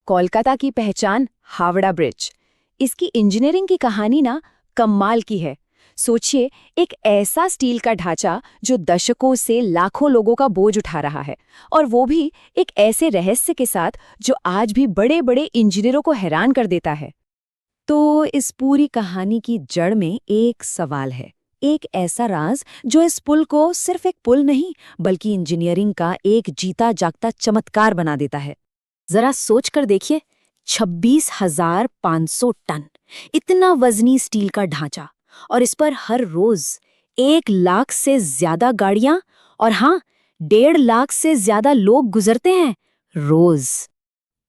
कोलकाता की पहचान हावड़ा ब्रिज। इसकी इंजीनियरिंग की कहानी ना कमाल की है। सोचिए, एक ऐसा स्टील का ढांचा जो दशकों से लाखों लोगों का बोझ उठा रहा है, और वो भी एक ऐसे रहस्य के साथ जो आज भी बड़े बड़े इंजीनियरों को हैरान कर देता है। तो इस पूरी कहानी की जड़ में एक सवाल है, एक ऐसा राज जो इस पुल को सिर्फ एक पुल नहीं बल्कि इंजीनियरिंग का एक जीता जागता चमत्कार बना देता है। जरा सोच कर देखिए, 26,500 टन, इतना वजनी स्टील का ढांचा, और इस पर हर रोज 1 लाख से ज्यादा गाड़ियां और हाँ, 1.5 लाख से ज्यादा लोग गुजरते हैं रोज।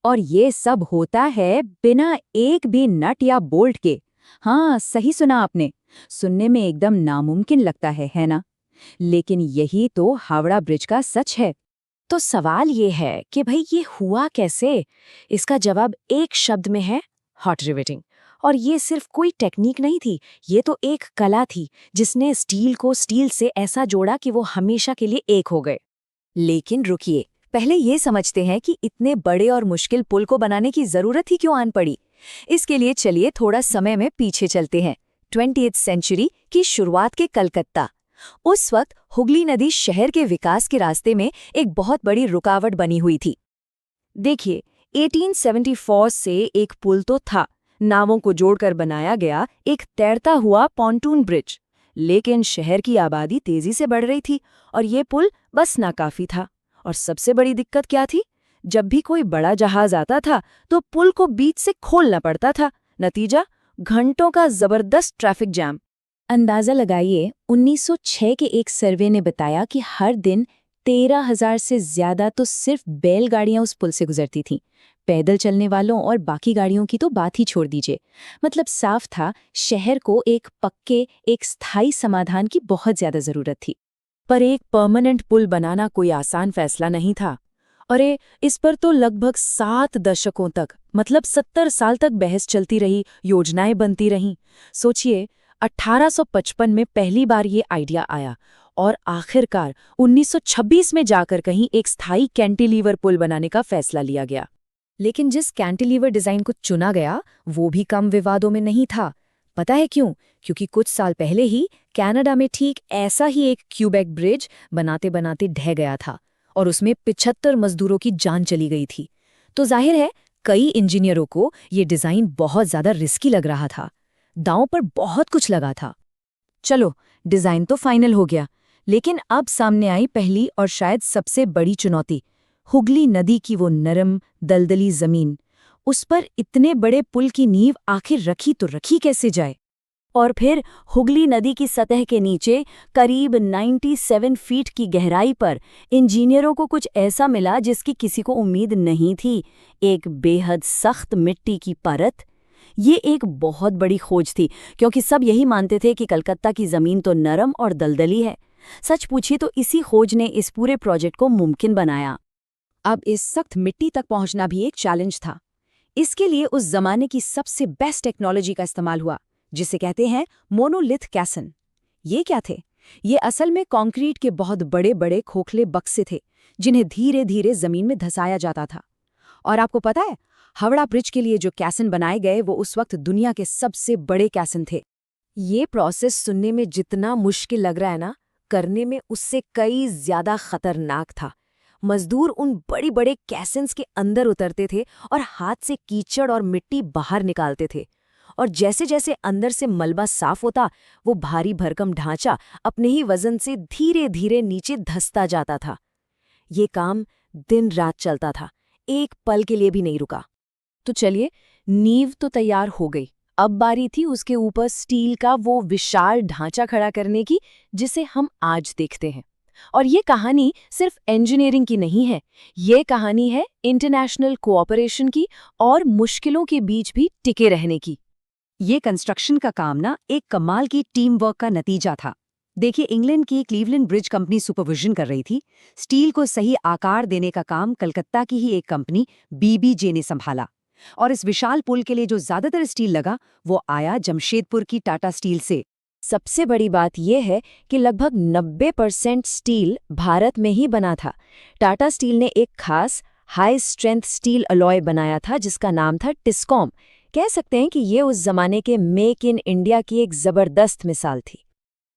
और ये सब होता है बिना एक भी नट या बोल्ट के। हाँ, सही सुना आपने। सुनने में एकदम नामुमकिन लगता है ना? लेकिन यही तो हावड़ा ब्रिज का सच है। तो सवाल ये है कि भाई ये हुआ कैसे? इसका जवाब एक शब्द में है, हॉट रिवेटिंग। और ये सिर्फ कोई टेक्निक नहीं थी, ये तो एक कला थी जिसने स्टील को स्टील से ऐसा जोड़ा कि वो हमेशा के लिए एक हो गए। लेकिन रुकिए, पहले ये समझते हैं कि इतने बड़े और मुश्किल पुल को बनाने की जरूरत ही क्यों आन पड़ी। इसके लिए चलिए थोड़ा समय में पीछे चलते हैं, 20वीं सेंचुरी की शुरुआत के कलकत्ता। उस वक्त हुगली नदी शहर के विकास के रास्ते में एक बहुत बड़ी रुकावट बनी हुई थी। देखिए, 1874 से एक पुल तो था, नावों को जोड़कर बनाया गया एक तैरता हुआ पॉन्टून ब्रिज। लेकिन शहर की आबादी तेजी से बढ़ रही थी और ये पुल बस नाकाफी था। और सबसे बड़ी दिक्कत क्या थी? जब भी कोई बड़ा जहाज आता था तो पुल को बीच से खोलना पड़ता था। नतीजा, घंटों का जबरदस्त ट्रैफिक जैम। अंदाजा लगाइए, 1906 के एक सर्वे ने बताया कि हर दिन 13,000 से ज्यादा तो सिर्फ बैलगाड़ियां उस पुल से गुजरती थीं। पैदल चलने वालों और बाकी गाड़ियों की तो बात ही छोड़ दीजिए। मतलब साफ था, शहर को एक पक्के, एक स्थायी समाधान की बहुत ज्यादा जरूरत थी। पर एक परमानेंट पुल बनाना कोई आसान फैसला नहीं था। अरे, इस पर तो लगभग 7 दशकों तक, मतलब 70 साल तक बहस चलती रही, योजनाएं बनती रहीं। सोचिए, 1855 में पहली बार ये आइडिया आया और आखिरकार 1926 में जाकर कहीं एक स्थायी कैंटिलीवर पुल बनाने का फैसला लिया गया। लेकिन जिस कैंटिलीवर डिजाइन को चुना गया वो भी कम विवादों में नहीं था। पता है क्यों? क्योंकि कुछ साल पहले ही कनाडा में ठीक ऐसा ही एक क्यूबेक ब्रिज बनाते बनाते ढह गया था और उसमें 75 मजदूरों की जान चली गई थी। तो जाहिर है, कई इंजीनियरों को ये डिजाइन बहुत ज्यादा रिस्की लग रहा था। दांव पर बहुत कुछ लगा था। चलो, डिजाइन तो फाइनल हो गया, लेकिन अब सामने आई पहली और शायद सबसे बड़ी चुनौती, हुगली नदी की वो नरम दलदली जमीन। उस पर इतने बड़े पुल की नींव आखिर रखी तो रखी कैसे जाए? और फिर हुगली नदी की सतह के नीचे करीब 97 फीट की गहराई पर इंजीनियरों को कुछ ऐसा मिला जिसकी किसी को उम्मीद नहीं थी, एक बेहद सख्त मिट्टी की परत। ये एक बहुत बड़ी खोज थी, क्योंकि सब यही मानते थे कि कलकत्ता की जमीन तो नरम और दलदली है। सच पूछिए तो इसी खोज ने इस पूरे प्रोजेक्ट को मुमकिन बनाया। अब इस सख्त मिट्टी तक पहुंचना भी एक चैलेंज था। इसके लिए उस जमाने की सबसे बेस्ट टेक्नोलॉजी का इस्तेमाल हुआ, जिसे कहते हैं मोनोलिथ कैसन। ये क्या थे? ये असल में कंक्रीट के बहुत बड़े बड़े खोखले बक्से थे, जिन्हें धीरे धीरे जमीन में धंसाया जाता था। और आपको पता है, हावड़ा ब्रिज के लिए जो कैसन बनाए गए वो उस वक्त दुनिया के सबसे बड़े कैसन थे। ये प्रोसेस सुनने में जितना मुश्किल लग रहा है ना, करने में उससे कई ज्यादा खतरनाक था। मजदूर उन बड़ी बड़े कैसन्स के अंदर उतरते थे और हाथ से कीचड़ और मिट्टी बाहर निकालते थे। और जैसे जैसे अंदर से मलबा साफ होता, वो भारी भरकम ढांचा अपने ही वजन से धीरे धीरे नीचे धंसता जाता था। ये काम दिन रात चलता था, एक पल के लिए भी नहीं रुका। तो चलिए, नींव तो तैयार हो गई। अब बारी थी उसके ऊपर स्टील का वो विशाल ढांचा खड़ा करने की, जिसे हम आज देखते हैं। और ये कहानी सिर्फ इंजीनियरिंग की नहीं है, ये कहानी है इंटरनेशनल कोऑपरेशन की और मुश्किलों के बीच भी टिके रहने की। ये कंस्ट्रक्शन का काम ना एक कमाल की टीम वर्क का नतीजा था। देखिए, इंग्लैंड की क्लीवलैंड ब्रिज कंपनी सुपरविजन कर रही थी। स्टील को सही आकार देने का काम कलकत्ता की ही एक कंपनी बीबीजे ने संभाला। और इस विशाल पुल के लिए जो ज्यादातर स्टील लगा वो आया जमशेदपुर की टाटा स्टील से। सबसे बड़ी बात यह है कि लगभग 90% स्टील भारत में ही बना था। टाटा स्टील ने एक खास हाई स्ट्रेंथ स्टील अलॉय बनाया था जिसका नाम था टिस्कॉम। कह सकते हैं कि ये उस जमाने के मेक इन इंडिया की एक जबरदस्त मिसाल थी।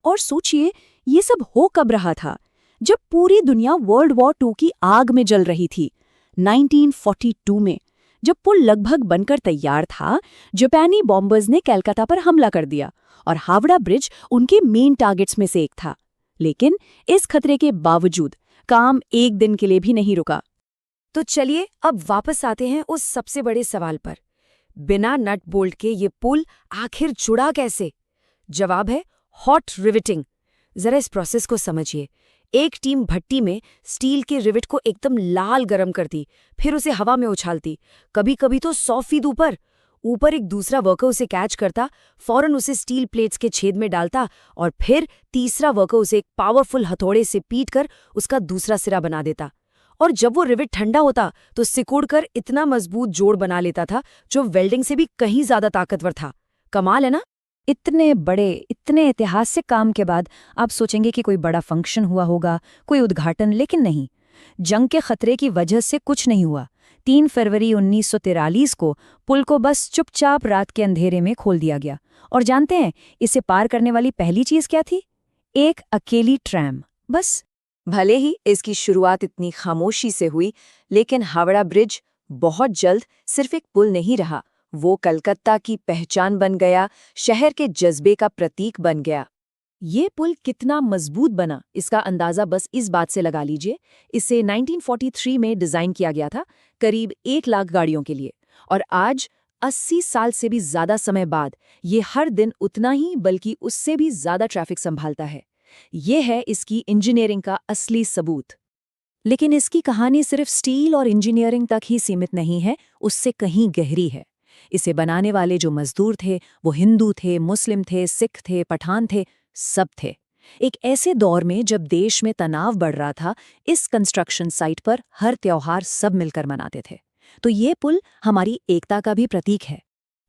और सोचिए, ये सब हो कब रहा था? जब पूरी दुनिया वर्ल्ड वॉर 2 की आग में जल रही थी। 1942 में जब पुल लगभग बनकर तैयार था, जापानी बॉम्बर्स ने कलकत्ता पर हमला कर दिया और हावड़ा ब्रिज उनके मेन टारगेट्स में से एक था। लेकिन इस खतरे के बावजूद काम एक दिन के लिए भी नहीं रुका। तो चलिए अब वापस आते हैं उस सबसे बड़े सवाल पर। बिना नट बोल्ट के ये पुल आखिर जुड़ा कैसे? जवाब है हॉट रिवेटिंग। जरा इस प्रोसेस को समझिए। एक टीम भट्टी में स्टील के रिवेट को एकदम लाल गरम करती, फिर उसे हवा में उछालती, कभी कभी तो 100 फीट ऊपर एक दूसरा वर्कर उसे कैच करता, फौरन उसे स्टील प्लेट्स के छेद में डालता और फिर तीसरा वर्कर उसे एक पावरफुल हथौड़े से पीटकर उसका दूसरा सिरा बना देता। और जब वो रिवेट ठंडा होता तो सिकुड़कर इतना मजबूत जोड़ बना लेता था जो वेल्डिंग से भी कहीं ज्यादा ताकतवर था। कमाल है ना? इतने बड़े, इतने ऐतिहासिक काम के बाद आप सोचेंगे कि कोई बड़ा फंक्शन हुआ होगा, कोई उद्घाटन, लेकिन नहीं। जंग के खतरे की वजह से कुछ नहीं हुआ। 3 फरवरी 1943 को पुल को बस चुपचाप रात के अंधेरे में खोल दिया गया। और जानते हैं इसे पार करने वाली पहली चीज क्या थी? एक अकेली ट्रैम, बस। भले ही इसकी शुरुआत इतनी खामोशी से हुई, लेकिन हावड़ा ब्रिज बहुत जल्द सिर्फ एक पुल नहीं रहा, वो कलकत्ता की पहचान बन गया, शहर के जज्बे का प्रतीक बन गया। ये पुल कितना मजबूत बना, इसका अंदाजा बस इस बात से लगा लीजिए। इसे 1943 में डिजाइन किया गया था, करीब 1 लाख गाड़ियों के लिए। और आज 80 साल से भी ज्यादा समय बाद ये हर दिन उतना ही बल्कि उससे भी ज्यादा ट्रैफिक संभालता है। ये है इसकी इंजीनियरिंग का असली सबूत। लेकिन इसकी कहानी सिर्फ स्टील और इंजीनियरिंग तक ही सीमित नहीं है, उससे कहीं गहरी है। इसे बनाने वाले जो मजदूर थे वो हिंदू थे, मुस्लिम थे, सिख थे, पठान थे, सब थे। एक ऐसे दौर में जब देश में तनाव बढ़ रहा था, इस कंस्ट्रक्शन साइट पर हर त्योहार सब मिलकर मनाते थे। तो ये पुल हमारी एकता का भी प्रतीक है।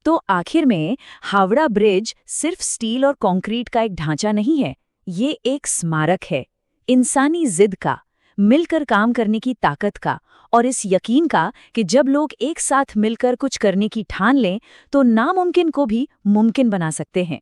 तो आखिर में हावड़ा ब्रिज सिर्फ स्टील और कंक्रीट का एक ढांचा नहीं है, ये एक स्मारक है इंसानी जिद का, मिलकर काम करने की ताकत का, और इस यकीन का कि जब लोग एक साथ मिलकर कुछ करने की ठान लें तो नामुमकिन को भी मुमकिन बना सकते हैं।